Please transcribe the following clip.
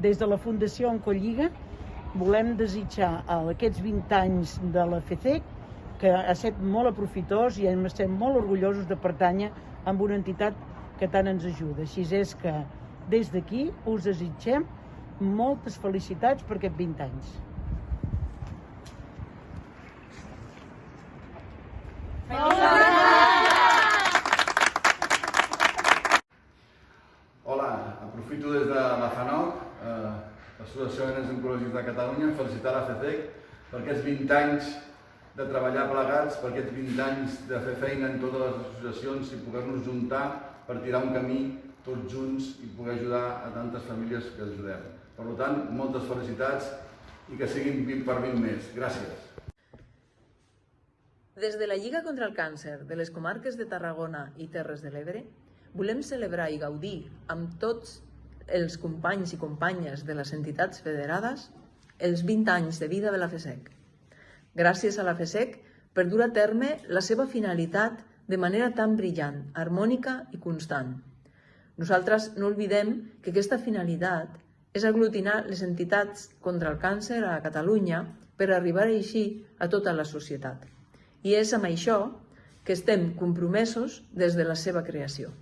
Des de la Fundació Oncolliga volem desitjar a aquests 20 anys de la FECEC que ha estat molt aprofitós i estem molt orgullosos de pertànyer a una entitat que tant ens ajuda. Així és que des d'aquí us desitgem moltes felicitats per aquests 20 anys. Hola, aprofito des de la FANOC, l'Associació de Nens Oncològics de Catalunya, felicitar la FECEC per aquests 20 anys de treballar plegats, per aquests 20 anys de fer feina en totes les associacions i poder-nos juntar per tirar un camí tots junts i poder ajudar a tantes famílies que ajudem. Per tant, moltes felicitats i que siguin 20 per 20 més. Gràcies. Des de la Lliga contra el Càncer de les comarques de Tarragona i Terres de l'Ebre, volem celebrar i gaudir amb tots els companys i companyes de les entitats federades els 20 anys de vida de la FECEC. Gràcies a la FECEC per dur a terme la seva finalitat de manera tan brillant, harmònica i constant. Nosaltres no oblidem que aquesta finalitat és aglutinar les entitats contra el càncer a Catalunya per arribar així a tota la societat. I és amb això que estem compromesos des de la seva creació.